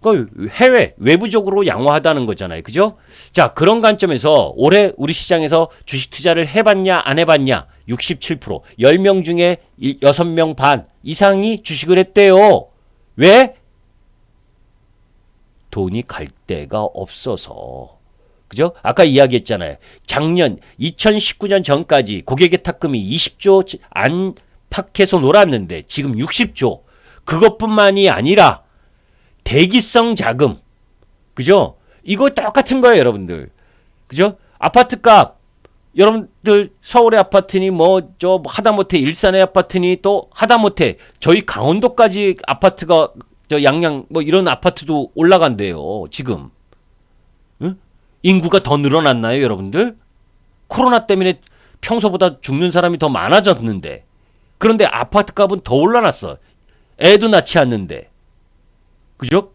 그 해외 외부적으로 양호하다는 거잖아요. 그죠? 자, 그런 관점에서 올해 우리 시장에서 주식 투자를 해봤냐 안 해봤냐 67% 10명 중에 6명 반 이상이 주식을 했대요. 왜? 돈이 갈 데가 없어서. 그죠? 아까 이야기했잖아요. 작년 2019년 전까지 고객의 탁금이 20조 안팎에서 놀았는데 지금 60조. 그것뿐만이 아니라 대기성 자금. 그죠? 이거 똑같은 거예요, 여러분들. 그죠? 아파트 값. 여러분들 서울의 아파트니 뭐 저 하다못해 일산의 아파트니 또 하다못해 저희 강원도까지 아파트가 저 양양 뭐 이런 아파트도 올라간대요. 지금. 응? 인구가 더 늘어났나요, 여러분들? 코로나 때문에 평소보다 죽는 사람이 더 많아졌는데. 그런데 아파트 값은 더 올라났어. 애도 낳지 않는데. 그죠?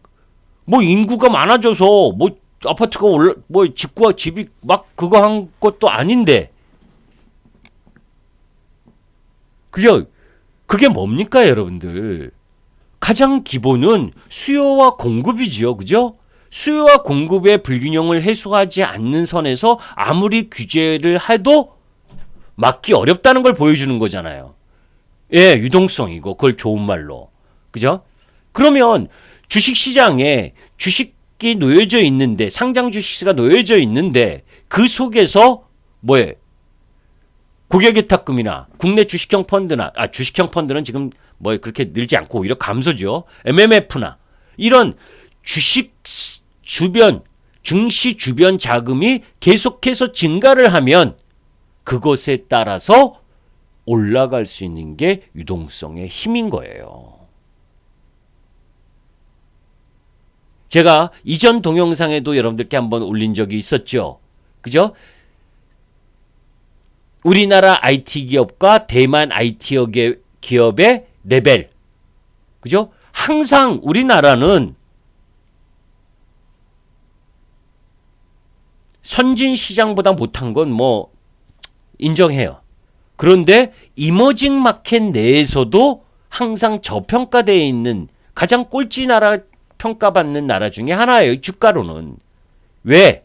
뭐 인구가 많아져서 뭐 아파트가 올라 뭐 집과 집이 막 그거 한 것도 아닌데. 그죠? 그게 뭡니까, 여러분들? 가장 기본은 수요와 공급이지요. 그죠? 수요와 공급의 불균형을 해소하지 않는 선에서 아무리 규제를 해도 막기 어렵다는 걸 보여주는 거잖아요. 예, 유동성이고 그걸 좋은 말로. 그죠? 그러면 주식시장에 주식이 놓여져 있는데 상장 주식수가 놓여져 있는데 그 속에서 뭐에 고객예탁금이나 국내 주식형 펀드나 주식형 펀드는 지금 뭐 그렇게 늘지 않고 오히려 감소죠. MMF나 이런 주식 주변 증시 주변 자금이 계속해서 증가를 하면 그것에 따라서 올라갈 수 있는 게 유동성의 힘인 거예요. 제가 이전 동영상에도 여러분들께 한번 올린 적이 있었죠. 그죠? 우리나라 IT 기업과 대만 IT 기업의 레벨. 그죠? 항상 우리나라는 선진 시장보다 못한 건 뭐 인정해요. 그런데 이머징 마켓 내에서도 항상 저평가되어 있는 가장 꼴찌 나라 평가받는 나라 중에 하나예요. 주가로는. 왜?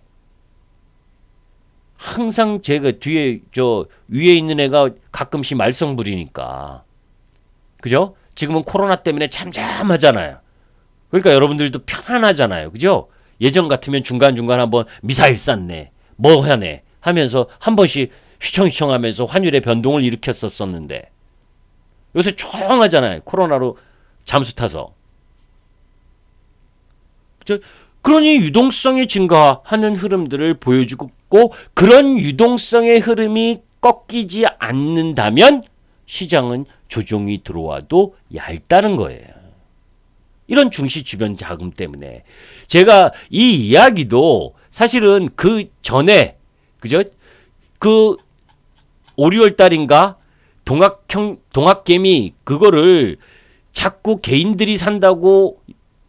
항상 제가 뒤에 저 위에 있는 애가 가끔씩 말썽 부리니까. 그죠? 지금은 코로나 때문에 잠잠하잖아요. 그러니까 여러분들도 편안하잖아요. 그죠? 예전 같으면 중간중간 한번 미사일 쐈네. 뭐 하네. 하면서 한 번씩 휘청휘청 하면서 환율의 변동을 일으켰었었는데 요새 조용하잖아요. 코로나로 잠수 타서. 그죠? 그러니 유동성이 증가하는 흐름들을 보여주고 그런 유동성의 흐름이 꺾이지 않는다면 시장은 조정이 들어와도 얇다는 거예요. 이런 중시 주변 자금 때문에 제가 이 이야기도 사실은 그 전에 그죠? 그 5, 6월 달인가 동학개미 그거를 자꾸 개인들이 산다고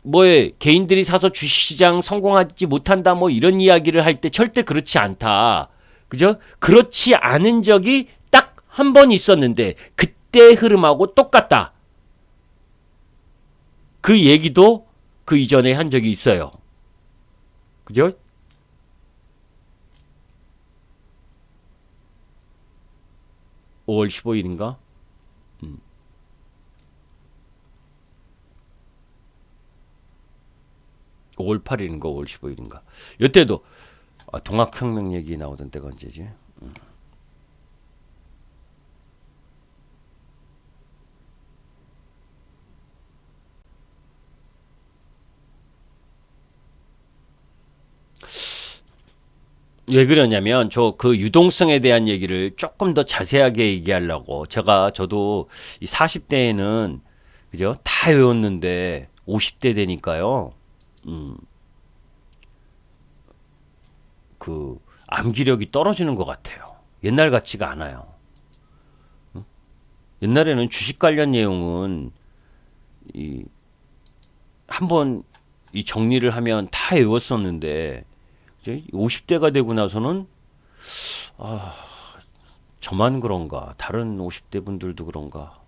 뭐에 개인들이 사서 주식시장 성공하지 못한다 뭐 이런 이야기를 할 때 절대 그렇지 않다. 그죠? 그렇지 않은 적이 딱 한 번 있었는데 그때 흐름하고 똑같다. 그 얘기도 그 이전에 한 적이 있어요. 그죠? 5월 15일인가? 5월 8일인가 5월 15일인가. 이때도 동학혁명 얘기 나오던 때가 언제지? 왜 그러냐면 저 그 유동성에 대한 얘기를 조금 더 자세하게 얘기하려고 저도 이 40대에는 그죠? 다 외웠는데 50대 되니까요. 음, 그 암기력이 떨어지는 것 같아요. 옛날 같지가 않아요. 옛날에는 주식 관련 내용은 이 한번 이 정리를 하면 다 외웠었는데 이제 50대가 되고 나서는 아, 저만 그런가? 다른 50대 분들도 그런가?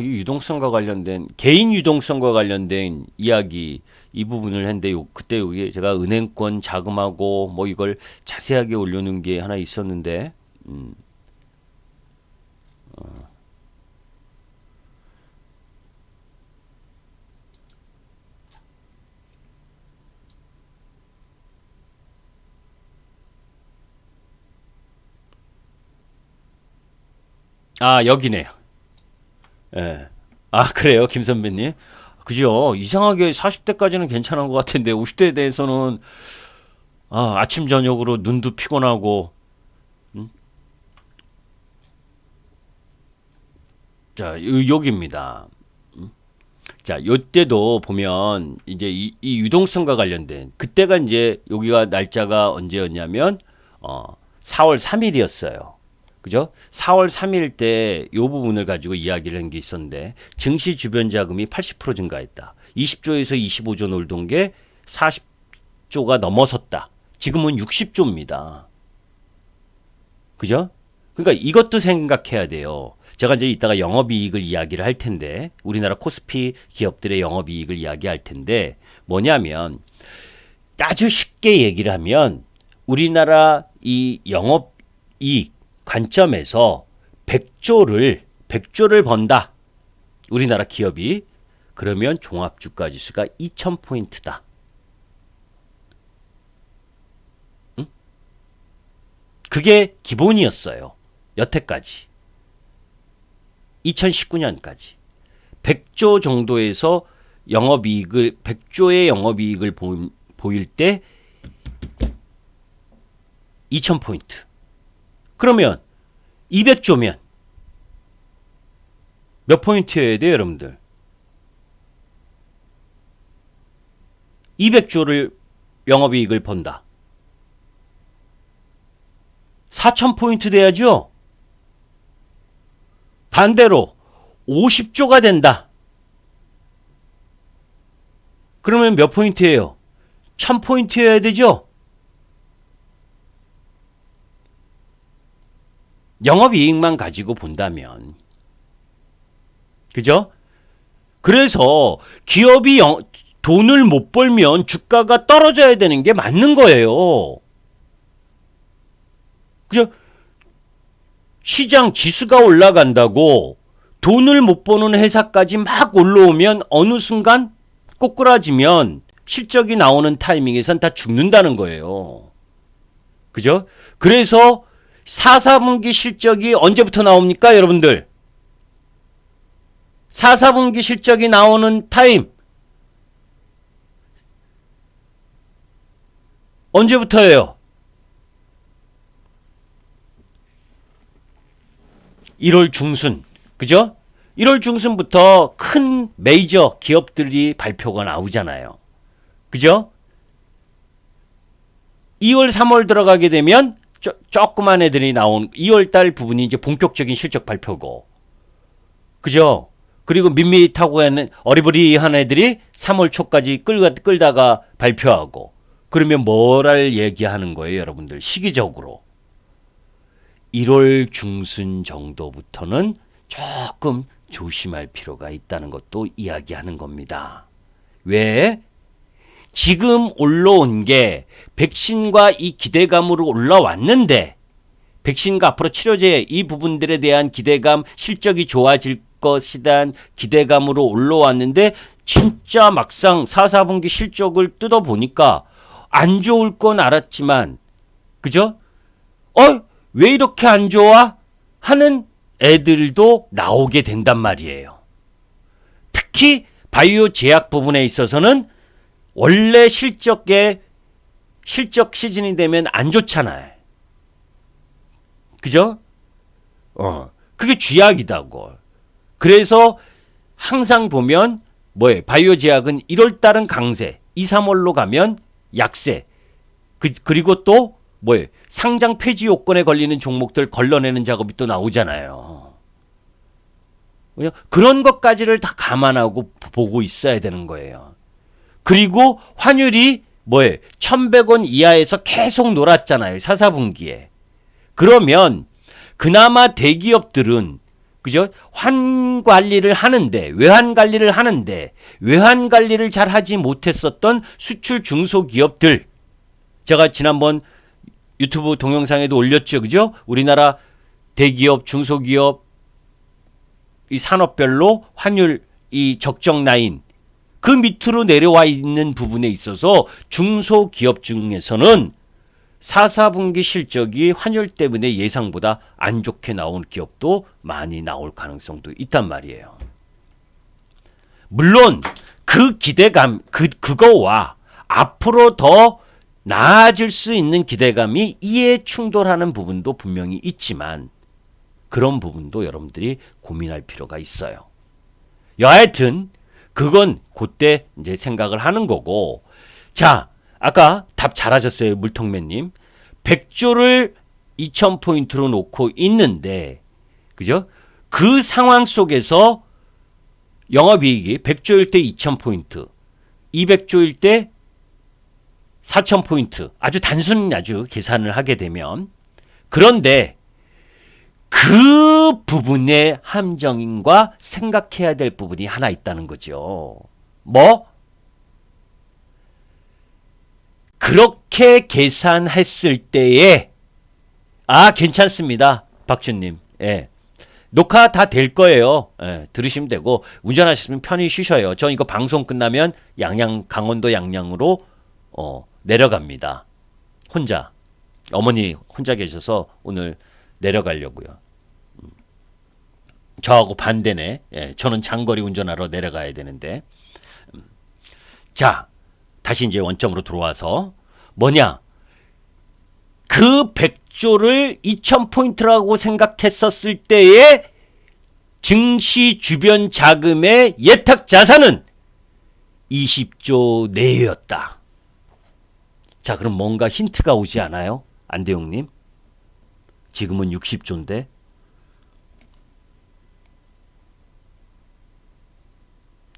이 유동성과 관련된 개인 유동성과 관련된 이야기 이 부분을 했는데 그때 여기 제가 은행권 자금하고 뭐 이걸 자세하게 올려놓은 게 하나 있었는데 음, 여기네요. 예. 그래요, 김 선배님. 그죠? 이상하게 40대까지는 괜찮은 것 같은데 50대에 대해서는 아침 저녁으로 눈도 피곤하고 음? 자, 여기입니다. 자, 요때도 보면 이제 이 유동성과 관련된 그때가 이제 여기가 날짜가 언제였냐면 4월 3일이었어요. 그죠? 4월 3일 때 요 부분을 가지고 이야기를 한 게 있었는데 증시 주변 자금이 80% 증가했다. 20조에서 25조 놀던 게 40조가 넘어섰다. 지금은 60조입니다. 그죠? 그러니까 이것도 생각해야 돼요. 제가 이제 이따가 영업이익을 이야기를 할 텐데 우리나라 코스피 기업들의 영업이익을 이야기할 텐데 뭐냐면 아주 쉽게 얘기를 하면 우리나라 이 영업이익 관점에서 100조를 번다. 우리나라 기업이 그러면 종합주가지수가 2000포인트다. 응? 그게 기본이었어요. 여태까지. 2019년까지. 100조 정도에서 100조의 영업이익을 보일 때 2000포인트. 그러면 200조면 몇 포인트여야 돼요, 여러분들? 200조를 영업이익을 번다. 4000포인트 돼야죠? 반대로 50조가 된다. 그러면 몇 포인트예요? 1000포인트여야 되죠? 영업이익만 가지고 본다면. 그죠? 그래서 기업이 돈을 못 벌면 주가가 떨어져야 되는 게 맞는 거예요. 그죠? 시장 지수가 올라간다고 돈을 못 버는 회사까지 막 올라오면 어느 순간 꼬꾸라지면 실적이 나오는 타이밍에선 다 죽는다는 거예요. 그죠? 그래서 4, 4분기 실적이 언제부터 나옵니까, 여러분들? 4, 4분기 실적이 나오는 타임 언제부터예요? 1월 중순. 그죠? 1월 중순부터 큰 메이저 기업들이 발표가 나오잖아요. 그죠? 2월, 3월 들어가게 되면 조그만 애들이 나온 2월달 부분이 이제 본격적인 실적 발표고, 그죠? 그리고 밋밋하고 하는 어리버리한 애들이 3월 초까지 끌다가 발표하고, 그러면 뭐를 얘기하는 거예요, 여러분들? 시기적으로 1월 중순 정도부터는 조금 조심할 필요가 있다는 것도 이야기하는 겁니다. 왜? 지금 올라온 게 백신과 이 기대감으로 올라왔는데, 백신과 앞으로 치료제 이 부분들에 대한 기대감, 실적이 좋아질 것이란 기대감으로 올라왔는데 진짜 막상 4, 4분기 실적을 뜯어보니까 안 좋을 건 알았지만, 그죠? 왜 이렇게 안 좋아? 하는 애들도 나오게 된단 말이에요. 특히 바이오 제약 부분에 있어서는 원래 실적 시즌이 되면 안 좋잖아요. 그죠? 그게 쥐약이다고. 그래서 항상 보면 뭐예요? 바이오 제약은 1월달은 강세, 2, 3월로 가면 약세. 그리고 또 뭐예요? 상장 폐지 요건에 걸리는 종목들 걸러내는 작업이 또 나오잖아요. 그런 것까지를 다 감안하고 보고 있어야 되는 거예요. 그리고 환율이 뭐예요? 1100원 이하에서 계속 놀았잖아요. 4, 4분기에. 그러면 그나마 대기업들은, 그죠? 환 관리를 하는데, 외환 관리를 하는데, 외환 관리를 잘 하지 못했었던 수출 중소기업들. 제가 지난번 유튜브 동영상에도 올렸죠. 그죠? 우리나라 대기업, 중소기업, 이 산업별로 환율, 이 적정 라인, 그 밑으로 내려와 있는 부분에 있어서 중소기업 중에서는 4, 4분기 실적이 환율 때문에 예상보다 안 좋게 나온 기업도 많이 나올 가능성도 있단 말이에요. 물론 그 기대감, 그거와 앞으로 더 나아질 수 있는 기대감이 이에 충돌하는 부분도 분명히 있지만 그런 부분도 여러분들이 고민할 필요가 있어요. 여하튼 그건 그때 이제 생각을 하는 거고. 자, 아까 답 잘하셨어요, 물통맨님. 100조를 2000포인트로 놓고 있는데, 그죠? 그 상황 속에서 영업이익이 100조일 때 2000포인트, 200조일 때 4000포인트. 아주 단순 아주 계산을 하게 되면. 그런데 그 부분의 함정인과 생각해야 될 부분이 하나 있다는 거죠. 뭐? 그렇게 계산했을 때에 괜찮습니다. 박준님. 예. 녹화 다 될 거예요. 예, 들으시면 되고 운전하시면 편히 쉬셔요. 전 이거 방송 끝나면 강원도 양양으로 내려갑니다. 혼자. 어머니 혼자 계셔서 오늘 내려가려고요. 저하고 반대네. 예, 저는 장거리 운전하러 내려가야 되는데. 자, 다시 이제 원점으로 들어와서 뭐냐? 그 100조를 2000포인트라고 생각했었을 때의 증시 주변 자금의 예탁 자산은 20조 내외였다. 자, 그럼 뭔가 힌트가 오지 않아요? 안대용님? 지금은 60조인데.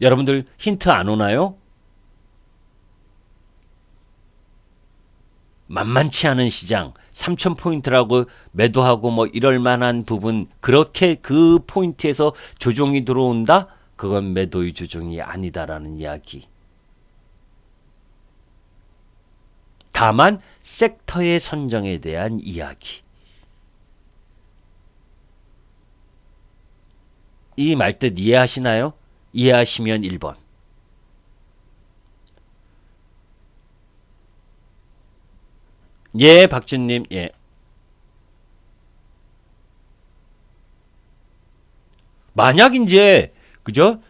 여러분들 힌트 안 오나요? 만만치 않은 시장, 3000포인트라고 매도하고 뭐 이럴 만한 부분, 그렇게 그 포인트에서 조정이 들어온다? 그건 매도의 조정이 아니다라는 이야기. 다만 섹터의 선정에 대한 이야기. 이 말뜻 이해하시나요? 이해하시면 1번. 예, 박준님, 예. 만약 이제, 그죠?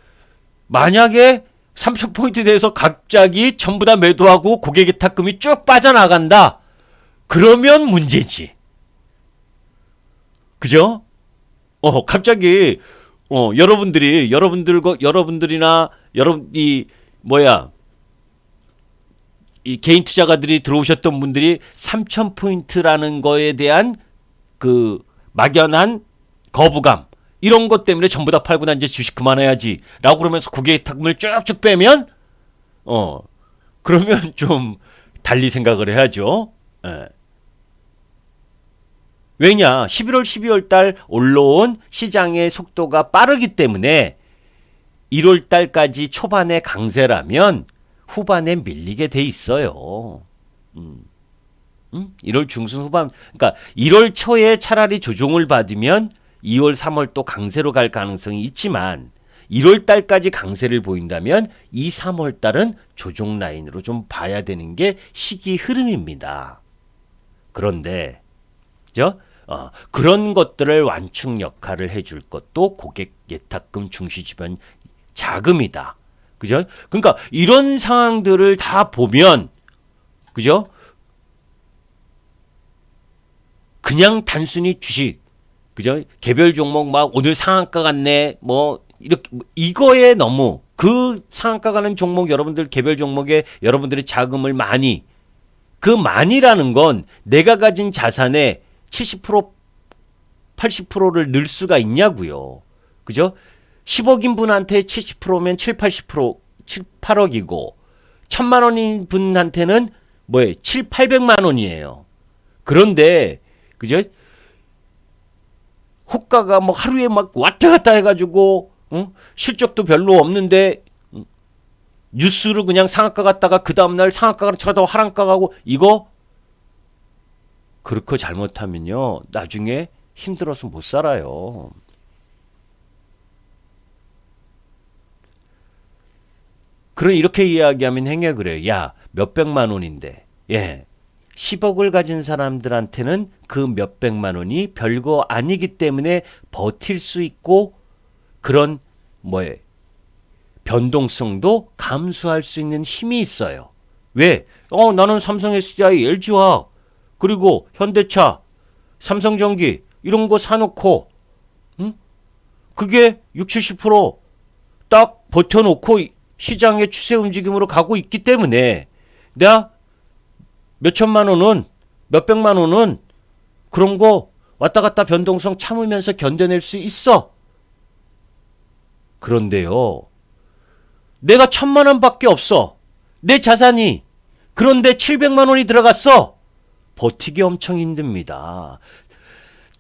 만약에 3000포인트 대해서 갑자기 전부 다 매도하고 고객의 탁금이 쭉 빠져나간다. 그러면 문제지. 그죠? 갑자기, 여러분들이나, 이 개인 투자가들이 들어오셨던 분들이 3000포인트라는 거에 대한 그 막연한 거부감, 이런 것 때문에 전부 다 팔고 난 이제 주식 그만해야지 라고 그러면서 고객의 탁금을 쭉쭉 빼면 그러면 좀 달리 생각을 해야죠. 예. 왜냐? 11월 12월 달 올라온 시장의 속도가 빠르기 때문에 1월 달까지 초반에 강세라면 후반에 밀리게 돼 있어요. 1월 중순 후반, 그러니까 1월 초에 차라리 조정을 받으면 2월, 3월 또 강세로 갈 가능성이 있지만 1월 달까지 강세를 보인다면 2, 3월 달은 조정 라인으로 좀 봐야 되는 게 시기 흐름입니다. 그런데 그죠? 그런 것들을 완충 역할을 해줄 것도 고객 예탁금 중시 주변 자금이다. 그죠? 그러니까 이런 상황들을 다 보면, 그죠? 그냥 단순히 주식, 그죠? 개별 종목 막 오늘 상한가 갔네, 뭐 이렇게 이거에 너무 그 상한가 가는 종목, 여러분들 개별 종목에 여러분들의 자금을 그 많이라는 건 내가 가진 자산의 70%, 80%를 넣을 수가 있냐고요. 그죠? 10억인 분한테 70%면 7, 80%, 7, 8억이고 1000만 원인 분한테는 뭐예요? 7, 800만 원이에요. 그런데 그죠? 호가가 뭐 하루에 막 왔다 갔다 해가지고 실적도 별로 없는데 뉴스로 그냥 상한가 갔다가 그 다음날 상한가가 쳐도 하한가 가고 이거 그렇게 잘못하면요 나중에 힘들어서 못 살아요. 그럼 이렇게 이야기하면 행여 그래요. 야 몇백만 원인데 10억을 가진 사람들한테는 그 몇백만 원이 별거 아니기 때문에 버틸 수 있고 그런 변동성도 감수할 수 있는 힘이 있어요. 왜? 나는 삼성 SDI, LG화학 그리고 현대차, 삼성전기 이런 거 사놓고 그게 60, 70%딱 버텨놓고 시장의 추세 움직임으로 가고 있기 때문에 내가 몇천만 원은 몇백만 원은 그런 거 왔다 갔다 변동성 참으면서 견뎌낼 수 있어. 그런데요. 내가 1,000만 원밖에 없어. 내 자산이. 그런데 700만 원이 들어갔어. 버티기 엄청 힘듭니다.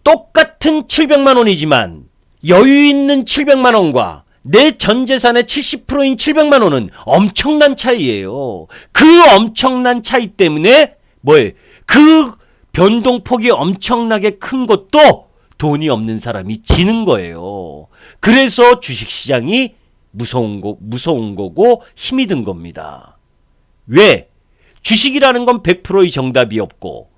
똑같은 700만 원이지만 여유 있는 700만 원과 내 전 재산의 70%인 700만 원은 엄청난 차이예요. 그 엄청난 차이 때문에 그 변동폭이 엄청나게 큰 것도 돈이 없는 사람이 지는 거예요. 그래서 주식시장이 무서운 거고 힘이 든 겁니다. 왜? 주식이라는 건 100%의 정답이 없고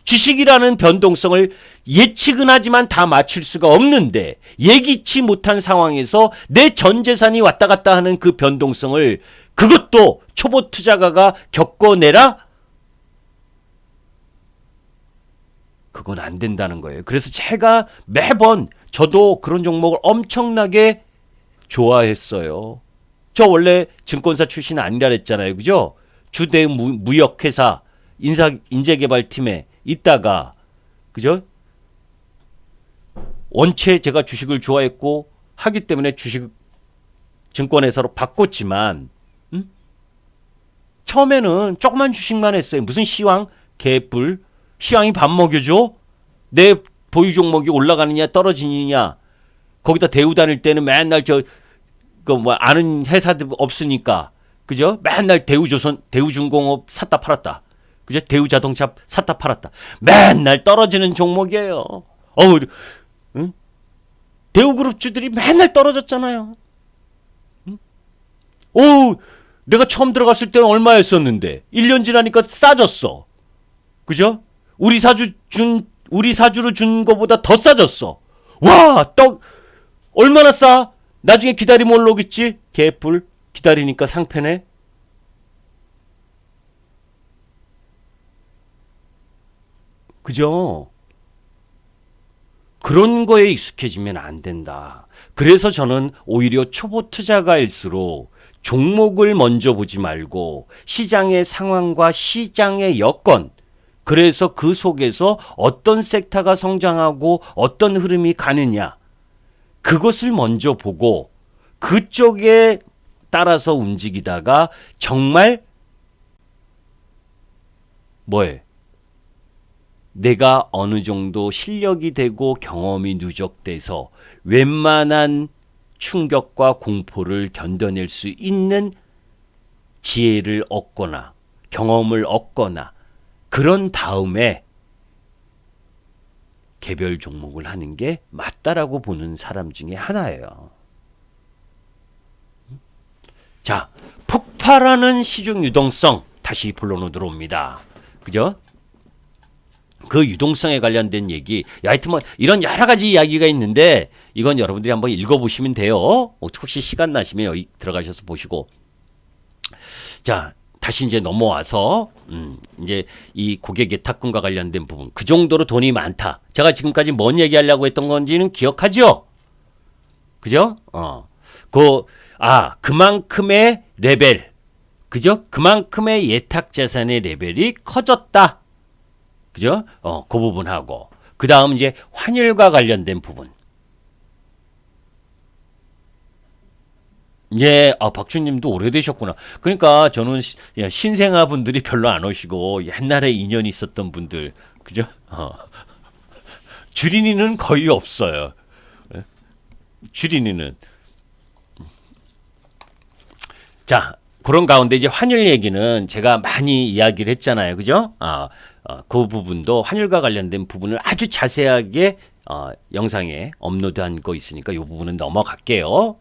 주식이라는 변동성을 예측은 하지만 다 맞출 수가 없는데 예기치 못한 상황에서 내 전 재산이 왔다 갔다 하는 그 변동성을 그것도 초보 투자가가 겪어내라? 그건 안 된다는 거예요. 그래서 제가 매번 저도 그런 종목을 엄청나게 좋아했어요. 저 원래 증권사 출신 아니라 했잖아요. 그죠? 주대 무역회사 인재개발팀에 있다가 그죠? 원체 제가 주식을 좋아했고 하기 때문에 주식 증권회사로 바꿨지만 처음에는 조그만 주식만 했어요. 무슨 시황? 개뿔. 시황이 밥 먹여줘? 내 보유 종목이 올라가느냐 떨어지느냐 거기다 대우 다닐 때는 맨날 아는 회사들 없으니까 그죠? 맨날 대우중공업 샀다 팔았다. 그죠? 대우자동차 샀다 팔았다. 맨날 떨어지는 종목이에요. 응? 대우그룹주들이 맨날 떨어졌잖아요. 응? 내가 처음 들어갔을 때는 얼마였었는데 1년 지나니까 싸졌어. 그죠? 우리 사주로 준 거보다 더 싸졌어. 와, 얼마나 싸? 나중에 기다리면 올라오겠지? 개뿔. 기다리니까 상패네. 그죠? 그런 거에 익숙해지면 안 된다. 그래서 저는 오히려 초보 투자가일수록 종목을 먼저 보지 말고 시장의 상황과 시장의 여건, 그래서 그 속에서 어떤 섹터가 성장하고 어떤 흐름이 가느냐, 그것을 먼저 보고 그쪽에 따라서 움직이다가 정말 내가 어느 정도 실력이 되고 경험이 누적돼서 웬만한 충격과 공포를 견뎌낼 수 있는 지혜를 얻거나 경험을 얻거나 그런 다음에 개별 종목을 하는 게 맞다라고 보는 사람 중에 하나예요. 자, 폭발하는 시중 유동성 다시 본론으로 들어옵니다. 그죠? 그 유동성에 관련된 얘기, 하여튼 뭐 이런 여러 가지 이야기가 있는데 이건 여러분들이 한번 읽어보시면 돼요. 혹시 시간 나시면 여기 들어가셔서 보시고. 자, 다시 이제 넘어와서 이제 이 고객 예탁금과 관련된 부분, 그 정도로 돈이 많다. 제가 지금까지 뭔 얘기하려고 했던 건지는 기억하죠? 그죠? 그만큼의 레벨, 그죠? 그만큼의 예탁 자산의 레벨이 커졌다. 그죠? 그 부분하고 그 다음 이제 환율과 관련된 부분. 예, 박주님도 오래되셨구나. 그러니까 저는 신생아 분들이 별로 안 오시고 옛날에 인연이 있었던 분들, 그죠? 주린이는 거의 없어요. 예? 주린이는. 자, 그런 가운데 이제 환율 얘기는 제가 많이 이야기를 했잖아요. 그죠? 그 부분도 환율과 관련된 부분을 아주 자세하게 영상에 업로드한 거 있으니까 이 부분은 넘어갈게요.